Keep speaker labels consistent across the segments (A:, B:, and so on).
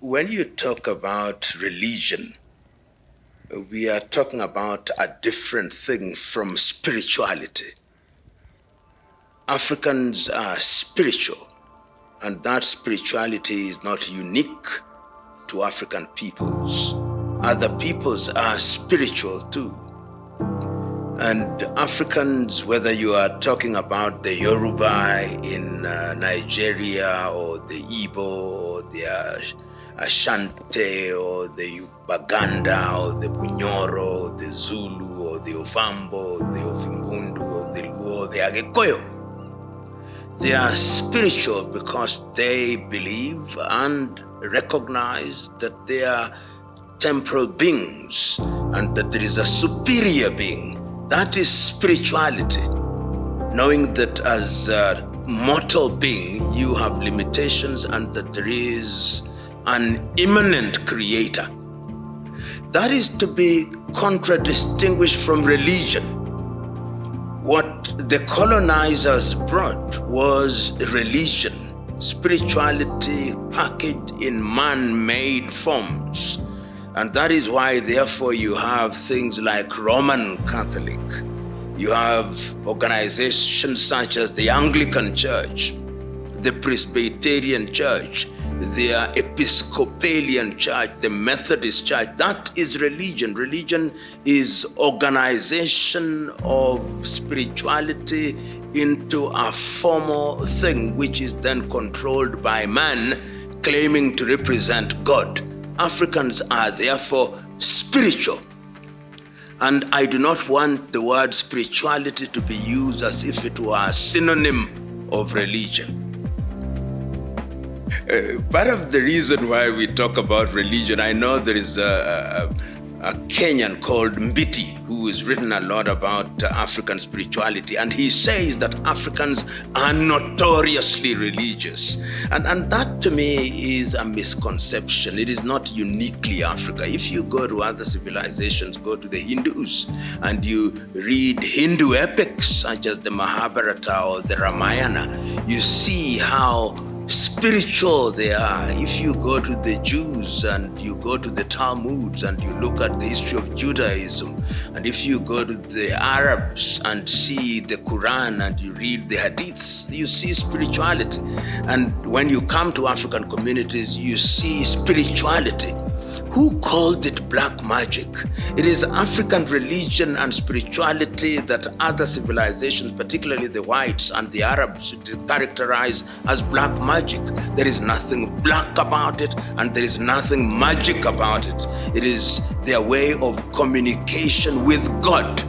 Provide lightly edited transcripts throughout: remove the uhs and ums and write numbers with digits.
A: When you talk about religion, we are talking about a different thing from spirituality. Africans are spiritual, and that spirituality is not unique to African peoples. Other peoples are spiritual too. And Africans, whether you are talking about the Yoruba in Nigeria, or the Igbo, or the Ashanti, or the Baganda, or the Bunyoro, or the Zulu, or the Ovambo, or the Ofimbundu, or the Luo, or the Agekoyo, they are spiritual because they believe and recognize that they are temporal beings and that there is a superior being. That is spirituality. Knowing that as a mortal being, you have limitations and that there is an immanent creator. That is to be contradistinguished from religion. What the colonizers brought was religion, spirituality packaged in man-made forms. And that is why, therefore, you have things like Roman Catholic. You have organizations such as the Anglican Church, the Presbyterian Church, the Episcopalian Church, the Methodist Church. That is religion. Religion is organization of spirituality into a formal thing, which is then controlled by man, claiming to represent God. Africans are therefore spiritual. And I do not want the word spirituality to be used as if it were a synonym of religion. Part of the reason why we talk about religion, I know there is a Kenyan called Mbiti who has written a lot about African spirituality, and he says that Africans are notoriously religious. And that to me is a misconception. It is not uniquely Africa. If you go to other civilizations, go to the Hindus, and you read Hindu epics such as the Mahabharata or the Ramayana, you see how spiritual they are. If you go to the Jews and you go to the Talmuds and you look at the history of Judaism, and if you go to the Arabs and see the Quran and you read the Hadiths, you see spirituality. And when you come to African communities, you see spirituality. Who called it black magic? It is African religion and spirituality that other civilizations, particularly the whites and the Arabs, characterize as black magic. There is nothing black about it, and there is nothing magic about it. It is their way of communication with God.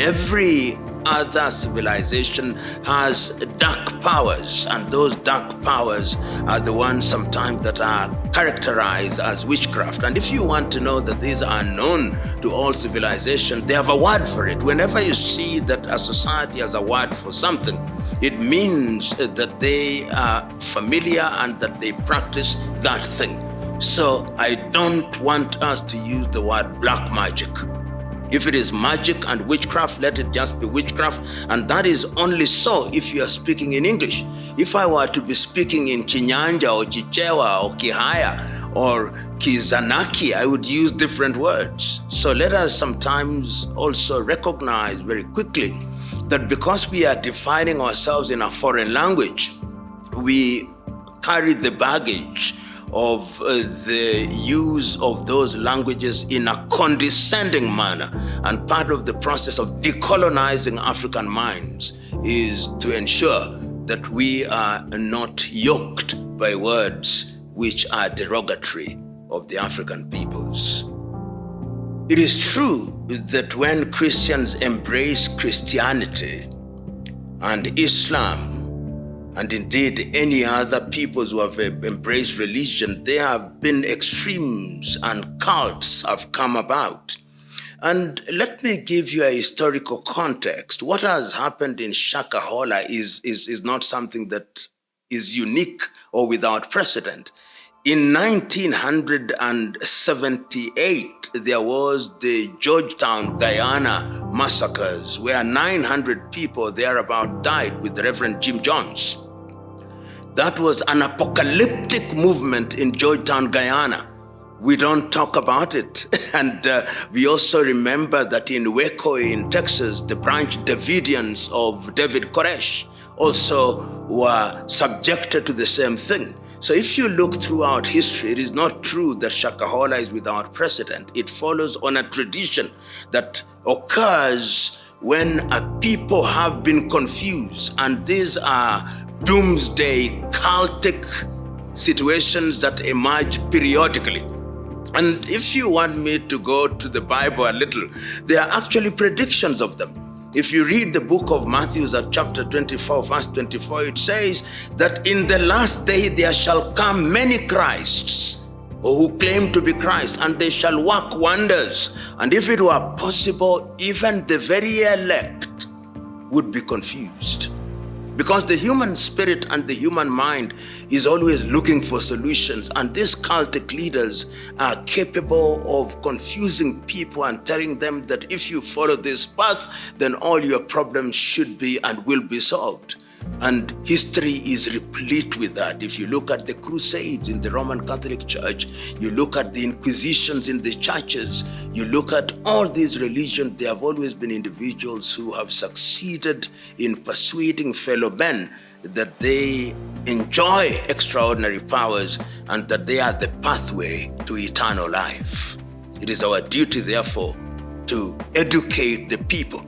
A: Every other civilization has dark powers, and those dark powers are the ones sometimes that are characterized as witchcraft. And if you want to know that these are known to all civilization, they have a word for it. Whenever you see that a society has a word for something, it means that they are familiar and that they practice that thing. So I don't want us to use the word black magic. If it is magic and witchcraft, let it just be witchcraft. And that is only so if you are speaking in English. If I were to be speaking in Chinyanja or Chichewa or Kihaya or Kizanaki, I would use different words. So let us sometimes also recognize very quickly that because we are defining ourselves in a foreign language, we carry the baggage of the use of those languages in a condescending manner. And part of the process of decolonizing African minds is to ensure that we are not yoked by words which are derogatory of the African peoples. It is true that when Christians embrace Christianity and Islam, and indeed any other peoples who have embraced religion, there have been extremes and cults have come about. And let me give you a historical context. What has happened in Shakahola is not something that is unique or without precedent. In 1978, there was the Georgetown, Guyana massacres, where 900 people thereabout died with the Reverend Jim Jones. that was an apocalyptic movement in Georgetown, Guyana. We don't talk about it. And we also remember that in Waco in Texas, the branch Davidians of David Koresh also were subjected to the same thing. So if you look throughout history, it is not true that Shakahola is without precedent. It follows on a tradition that occurs when a people have been confused, and these are doomsday cultic situations that emerge periodically. And if you want me to go to the Bible a little, there are actually predictions of them. If you read the book of Matthew at chapter 24, verse 24, it says that in the last day there shall come many Christs, or who claim to be Christ, and they shall work wonders. And if it were possible, even the very elect would be confused. Because the human spirit and the human mind is always looking for solutions, and these cultic leaders are capable of confusing people and telling them that if you follow this path, then all your problems should be and will be solved. And history is replete with that. If you look at the Crusades in the Roman Catholic Church, you look at the Inquisitions in the churches, you look at all these religions, there have always been individuals who have succeeded in persuading fellow men that they enjoy extraordinary powers and that they are the pathway to eternal life. It is our duty, therefore, to educate the people.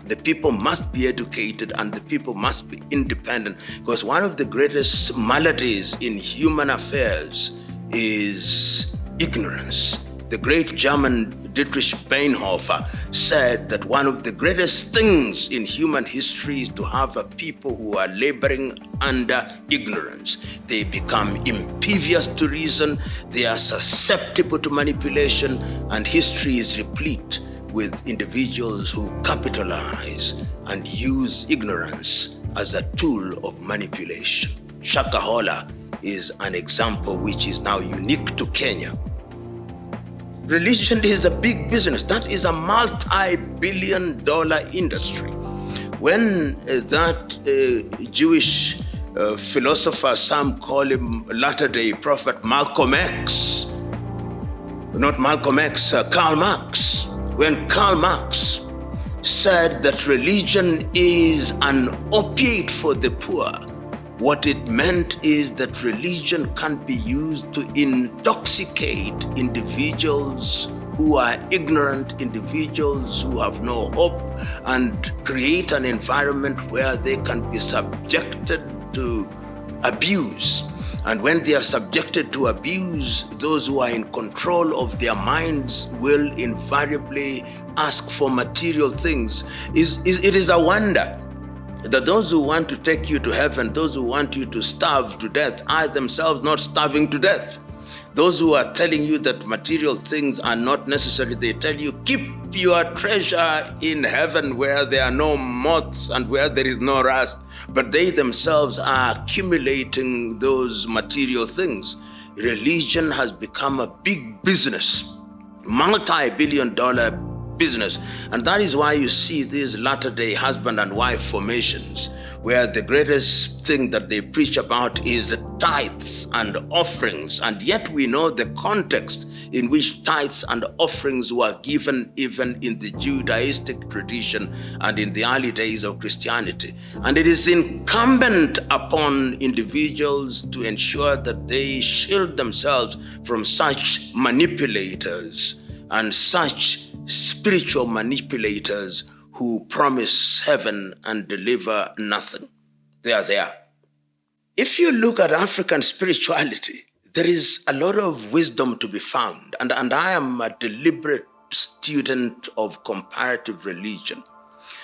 A: The people must be educated and the people must be independent, because one of the greatest maladies in human affairs is ignorance. The great German Dietrich Bonhoeffer said that one of the greatest things in human history is to have a people who are laboring under ignorance. They become impervious to reason, they are susceptible to manipulation, and history is replete with individuals who capitalize and use ignorance as a tool of manipulation. Shakahola is an example which is now unique to Kenya. Religion is a big business. That is a multi-billion-dollar industry. When that Jewish philosopher, some call him Latter-day Prophet Karl Marx, when Karl Marx said that religion is an opiate for the poor, what it meant is that religion can be used to intoxicate individuals who are ignorant, individuals who have no hope, and create an environment where they can be subjected to abuse. And when they are subjected to abuse, those who are in control of their minds will invariably ask for material things. It is a wonder that those who want to take you to heaven, those who want you to starve to death, are themselves not starving to death. Those who are telling you that material things are not necessary, they tell you, keep your treasure in heaven where there are no moths and where there is no rust. But they themselves are accumulating those material things. Religion has become a big business, multi-billion-dollar business. And that is why you see these latter-day husband and wife formations, where the greatest thing that they preach about is the tithes and offerings. And yet we know the context in which tithes and offerings were given even in the Judaistic tradition and in the early days of Christianity. And it is incumbent upon individuals to ensure that they shield themselves from such manipulators and such spiritual manipulators who promise heaven and deliver nothing. They are there. If you look at African spirituality, there is a lot of wisdom to be found. And I am a deliberate student of comparative religion.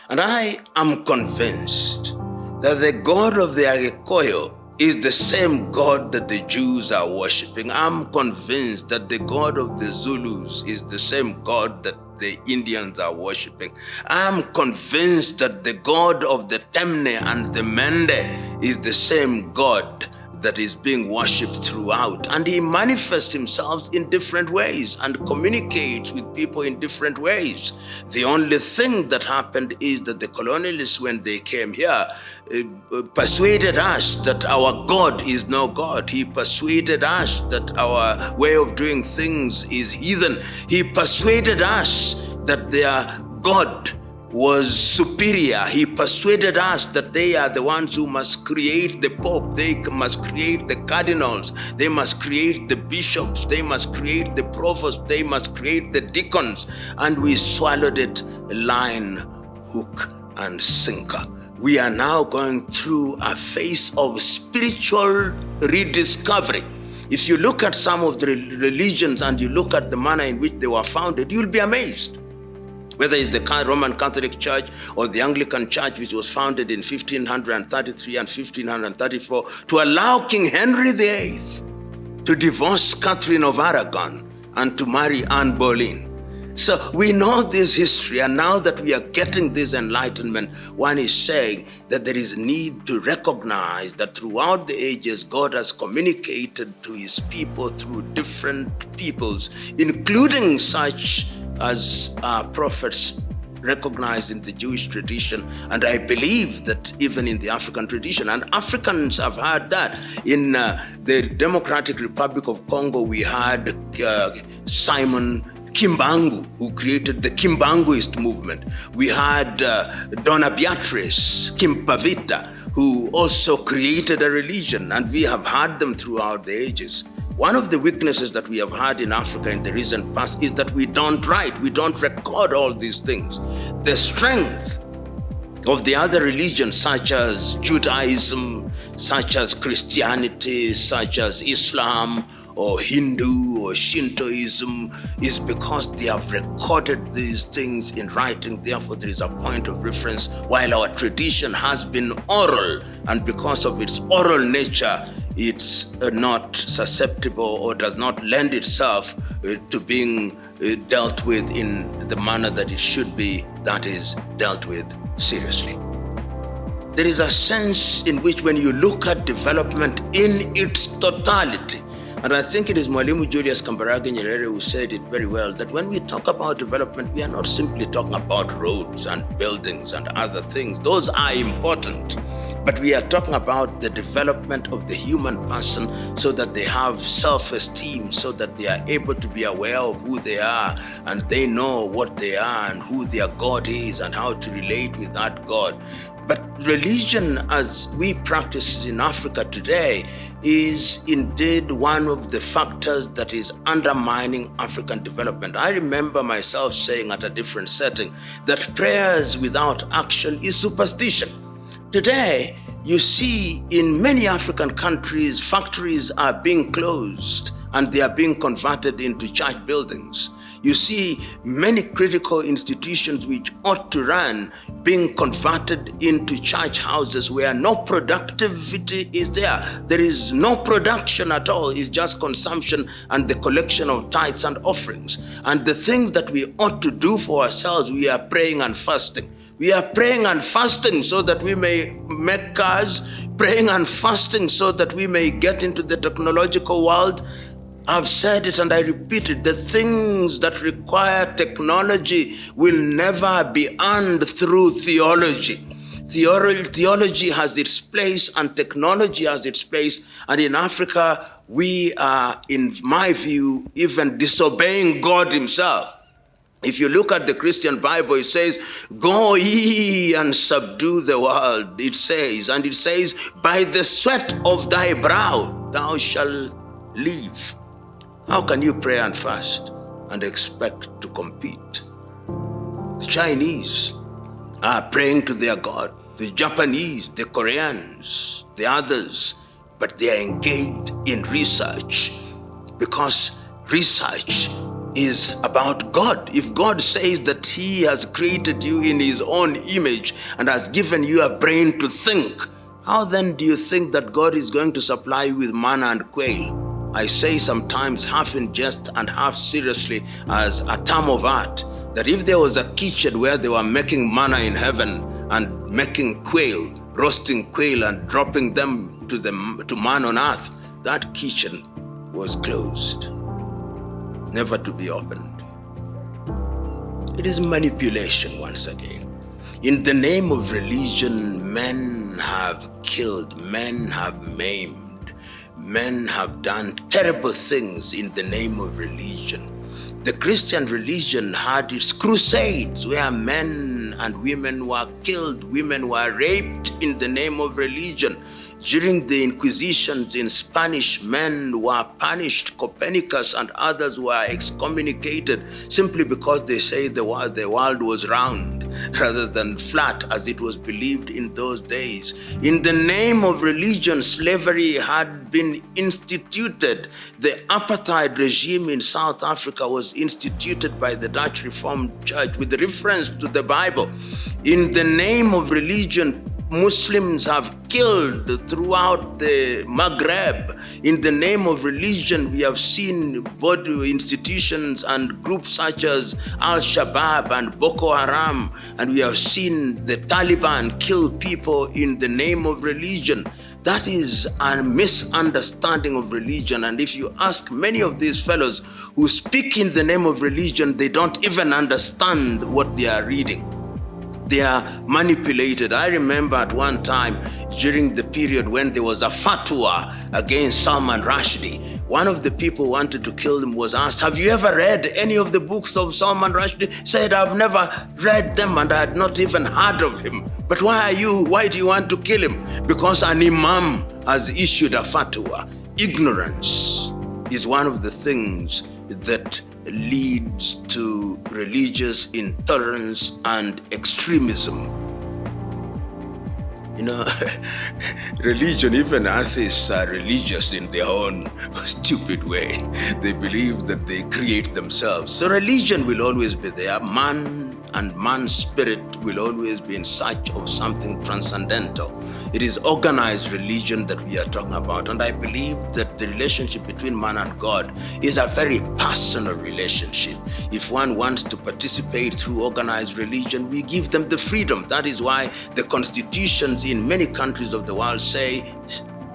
A: And I am convinced that the God of the Agikoyo is the same God that the Jews are worshipping. I'm convinced that the God of the Zulus is the same God that the Indians are worshipping. I'm convinced that the God of the Temne and the Mende is the same God that is being worshipped throughout. And he manifests himself in different ways and communicates with people in different ways. The only thing that happened is that the colonialists, when they came here, persuaded us that our God is no God. He persuaded us that our way of doing things is heathen. He persuaded us that their God was superior. He persuaded us that they are the ones who must create the Pope, they must create the cardinals, they must create the bishops, they must create the provosts, they must create the deacons, and we swallowed it line, hook, and sinker. We are now going through a phase of spiritual rediscovery. If you look at some of the religions and you look at the manner in which they were founded, you'll be amazed. Whether it's the Roman Catholic Church or the Anglican Church, which was founded in 1533 and 1534, to allow King Henry VIII to divorce Catherine of Aragon and to marry Anne Boleyn. So we know this history, and now that we are getting this enlightenment, one is saying that there is need to recognize that throughout the ages, God has communicated to his people through different peoples, including such as prophets recognized in the Jewish tradition, and I believe that even in the African tradition, and Africans have had that. In the Democratic Republic of Congo, we had Simon Kimbangu, who created the Kimbanguist movement. We had Donna Beatrice Kimpavita, who also created a religion, and we have had them throughout the ages. One of the weaknesses that we have had in Africa in the recent past is that we don't write, we don't record all these things. The strength of the other religions, such as Judaism, such as Christianity, such as Islam, or Hindu or Shintoism, is because they have recorded these things in writing. Therefore, there is a point of reference, while our tradition has been oral, and because of its oral nature, it's not susceptible or does not lend itself to being dealt with in the manner that it should be, that is, dealt with seriously. There is a sense in which when you look at development in its totality, and I think it is Mwalimu Julius Kambarage Nyerere who said it very well, that when we talk about development, we are not simply talking about roads and buildings and other things. Those are important. But we are talking about the development of the human person so that they have self-esteem, so that they are able to be aware of who they are, and they know what they are and who their God is and how to relate with that God. But religion, as we practice in Africa today, is indeed one of the factors that is undermining African development. I remember myself saying at a different setting that prayers without action is superstition. Today, you see in many African countries, factories are being closed and they are being converted into church buildings. You see many critical institutions which ought to run being converted into church houses where no productivity is there. There is no production at all. It's just consumption and the collection of tithes and offerings. And the things that we ought to do for ourselves, we are praying and fasting. We are praying and fasting so that we may make cars, praying and fasting so that we may get into the technological world. I've said it and I repeat it, the things that require technology will never be earned through theology. Theology has its place and technology has its place, and in Africa, we are, in my view, even disobeying God himself. If you look at the Christian Bible, it says, go ye and subdue the world, it says. And it says, by the sweat of thy brow thou shalt live. How can you pray and fast and expect to compete? The Chinese are praying to their God. The Japanese, the Koreans, the others, but they are engaged in research because research is about God. If God says that he has created you in his own image and has given you a brain to think, how then do you think that God is going to supply you with manna and quail? I say sometimes half in jest and half seriously as a term of art, that if there was a kitchen where they were making manna in heaven and making quail, roasting quail and dropping them to man on earth, that kitchen was closed, never to be opened. It is manipulation once again. In the name of religion, men have killed, men have maimed, men have done terrible things in the name of religion. The Christian religion had its crusades where men and women were killed, women were raped in the name of religion. During the Inquisitions in Spanish, men were punished. Copernicus and others were excommunicated simply because they say the world was round rather than flat as it was believed in those days. In the name of religion, slavery had been instituted. The apartheid regime in South Africa was instituted by the Dutch Reformed Church with reference to the Bible. In the name of religion, Muslims have killed throughout the Maghreb. In the name of religion, we have seen body institutions and groups such as Al-Shabaab and Boko Haram, and we have seen the Taliban kill people in the name of religion. That is a misunderstanding of religion. And if you ask many of these fellows who speak in the name of religion, they don't even understand what they are reading. They are manipulated. I remember at one time during the period when there was a fatwa against Salman Rushdie, one of the people who wanted to kill him was asked, "Have you ever read any of the books of Salman Rushdie?" He said, "I've never read them and I had not even heard of him." "But why do you want to kill him?" "Because an imam has issued a fatwa." Ignorance is one of the things that leads to religious intolerance and extremism. You know, religion, even atheists are religious in their own stupid way. They believe that they create themselves. So religion will always be there. Man and man's spirit will always be in search of something transcendental. It is organized religion that we are talking about, and I believe that the relationship between man and God is a very personal relationship. If one wants to participate through organized religion, we give them the freedom. That is why the constitutions in many countries of the world say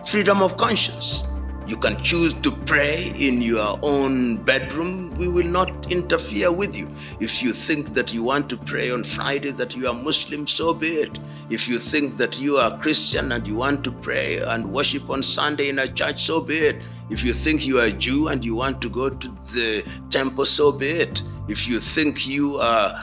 A: freedom of conscience. You can choose to pray in your own bedroom. We will not interfere with you. If you think that you want to pray on Friday, that you are Muslim, so be it. If you think that you are Christian and you want to pray and worship on Sunday in a church, so be it. If you think you are a Jew and you want to go to the temple, so be it. If you think you are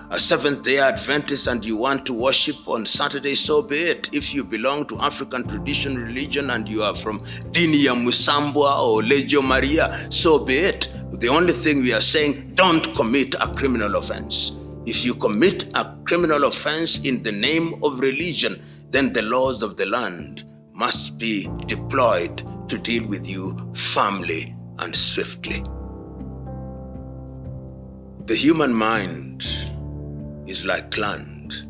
A: a Seventh-day Adventist and you want to worship on Saturday, so be it. If you belong to African tradition religion and you are from Dini ya Musambwa or Legio Maria, so be it. The only thing we are saying, don't commit a criminal offense. If you commit a criminal offense in the name of religion, then the laws of the land must be deployed to deal with you firmly and swiftly. The human mind is like land.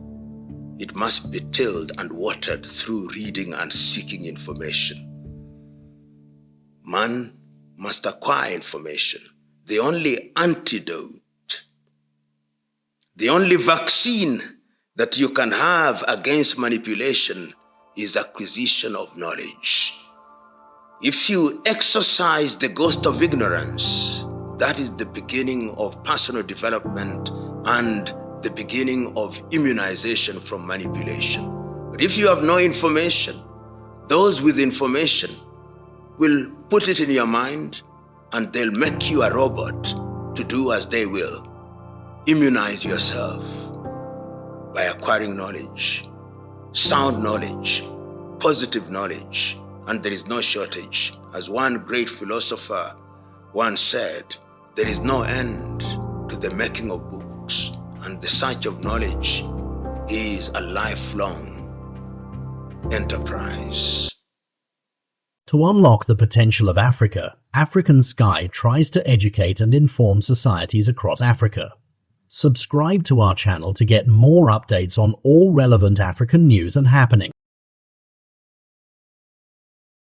A: It must be tilled and watered through reading and seeking information. Man must acquire information. The only antidote, the only vaccine that you can have against manipulation is acquisition of knowledge. If you exercise the ghost of ignorance, that is the beginning of personal development and the beginning of immunization from manipulation. But if you have no information, those with information will put it in your mind and they'll make you a robot to do as they will. Immunize yourself by acquiring knowledge, sound knowledge, positive knowledge, and there is no shortage. As one great philosopher once said, there is no end to the making of books, and the search of knowledge is a lifelong enterprise.
B: To unlock the potential of Africa, African Sky tries to educate and inform societies across Africa. Subscribe to our channel to get more updates on all relevant African news and happenings.